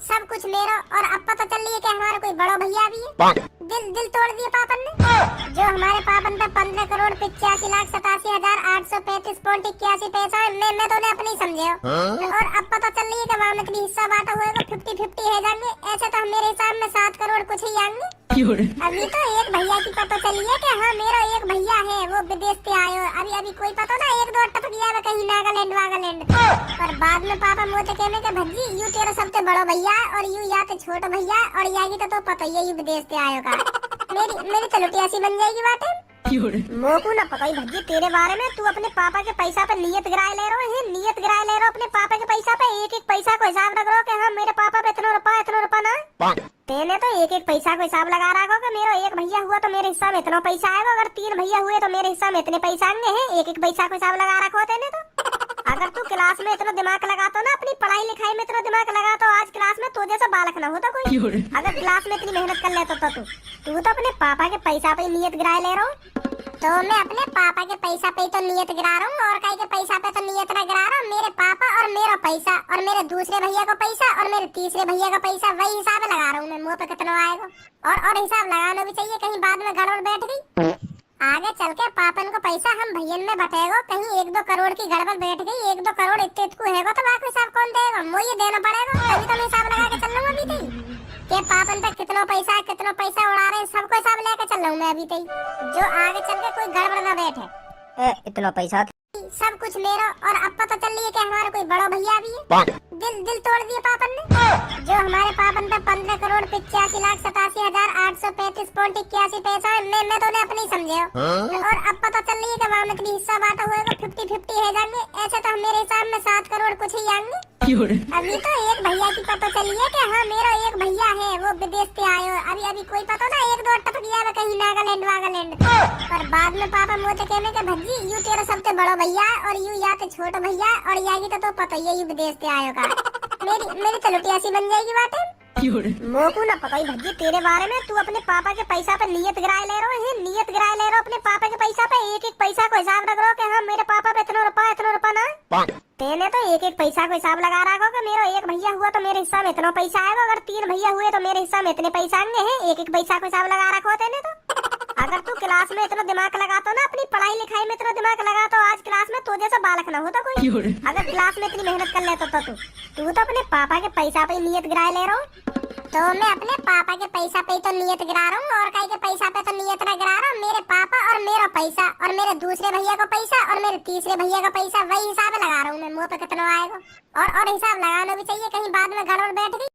सब कुछ मेरा। और अब पता चल रही है कि हमारा कोई बड़ा भैया भी है। दिल दिल तोड़ दिया पापन ने। जो हमारे पापन पे 15,85,87,835.81 पैसा है, मैं तो उन्हें अपने ही समझे हो। और अब पता चल रही है कि वहाँ नकली हिस्सा बांटा होगा, 50-50 है जाएंगे। ऐसे तो मेरे हिसाब में 7 करोड़ कुछ ही आएंगे। अभी तो एक भैया की पता चली है कि हाँ मेरा एक भैया है, वो विदेश से आए हो। अभी कोई पता ना, एक दो टपक गया है कहीं नागालैंड वागालैंड। और बाद में पापा मोटे कहने के भज्जी यू तेरा सबसे बड़ा भैया है और यू या तो छोटा भैया और यागी तो पता ही है यू विदेश से आयो का। मेरी तो लुटिया सी बन जाएगी बातें। मोकू ना पता ही भज्जी तेरे बारे में। तू अपने पापा के पैसा पे नियत गिराए ले रहे हो, नियत गिराए ले रहे हो अपने पापा के पैसा पे। एक एक पैसा को हिसाब रख रहे हो कि हाँ मेरे पापा पे इतना रुपया ना। तेने तो एक एक पैसा को हिसाब लगा रखा कि मेरा एक भैया हुआ तो मेरे हिस्सा में इतना पैसा आएगा, अगर 3 भैया हुए तो मेरे हिस्सा में इतने पैसा आएंगे हैं। एक एक पैसा को हिसाब लगा रखा तेने तो। अगर तू क्लास में इतना दिमाग लगाता ना, अपनी पढ़ाई लिखाई में इतना दिमाग लगाता, आज क्लास में तो जैसा बालक ना होता कोई। अगर क्लास में इतनी मेहनत कर लेता तो तू तो अपने पापा के पैसा पे नियत गिराए ले रहा हूँ। तो मैं अपने पापा के पैसा पे तो नियत गिरा रहा हूँ और कहीं के पैसा पे तो नियत ना गिरा रहा हूँ। मेरे पापा और मेरा पैसा और मेरे दूसरे भैया का पैसा और मेरे तीसरे भैया का पैसा, वही हिसाब लगा रहा हूँ मैं। मुँह पे कितना आएगा और हिसाब लगाना भी चाहिए, कहीं बाद में गड़बड़ बैठ गई। आगे चल के पापन को पैसा हम भैयन में बटेगा, कहीं 1-2 करोड़ की गड़बड़ बैठ गई। 1-2 करोड़ इतने को है तो बाकी हिसाब कौन देगा? मुझे देना पड़ेगा, तभी तो मैं हिसाब लगा के चल रहा हूँ अभी तक के पापन पे कितना पैसा उड़ा रहे हैं, सबको हिसाब लेके चल रहा हूँ मैं अभी तक, जो आगे चल के कोई गड़बड़ ना बैठे। इतना पैसा सब कुछ मेरा। और अब पता चल रही है कि हमारा कोई बड़ा भैया भी है। दिल तोड़ दिया पापन ने। जो हमारे पापन पे 15,85,87,835.81 पैसा है, मैं तो उन्हें अपने ही समझे हो। और अब पता चल रही है कि वहाँ नकली हिस्सा बांटा होगा, 50-50 है जाएंगे। ऐसे तो मेरे हिसाब में 7 करोड़ कुछ ही आएंगे। अभी तो एक भैया की पता चली है कि हाँ मेरा एक भैया है, वो विदेश से आए हो। अभी कोई पता ना, 1-2 टपक गया है कहीं नागालैंड वागालैंड। और बाद में पापा मोटे कहने के भज्जी यू तेरा सबसे बड़ा भैया है और यू या तो छोटा भैया और यागी तो पता ही है यू विदेश से आयो का। मेरी तो लुटिया सी बन जाएगी बातें। मोकू ना पता ही भज्जी तेरे बारे में। तू अपने पापा के पैसा पे नियत गिराए ले रहे हो, नियत गिराए ले रहे हो अपने पापा के पैसा पे। एक एक पैसा को हिसाब रख रहे हो कि हाँ मेरे पापा पे इतना रुपया ना। तेने तो एक एक पैसा को हिसाब लगा रखा कि मेरा एक भैया हुआ तो मेरे हिस्सा में इतना पैसा आएगा, अगर 3 भैया हुए तो मेरे हिस्सा में इतने पैसा आएंगे हैं। एक एक पैसा को हिसाब लगा रखा तेने तो। अगर तू क्लास में इतना दिमाग लगाता ना, अपनी पढ़ाई लिखाई में इतना दिमाग लगाता, आज क्लास में तो जैसा बालक ना होता कोई। अगर क्लास में इतनी मेहनत कर लेता तो तू तो अपने पापा के पैसा पे नियत गिराए ले रहा हूँ। तो मैं अपने पापा के पैसा पे तो नियत गिरा रहा हूँ और कहीं के पैसा पे तो नियत ना गिरा रहा हूँ। मेरे पापा और मेरा पैसा और मेरे दूसरे भैया का पैसा और मेरे तीसरे भैया का पैसा, वही हिसाब लगा रहा हूँ मैं। मुँह पे कितना आएगा और हिसाब लगाना भी चाहिए, कहीं बाद में गड़बड़ बैठ गई।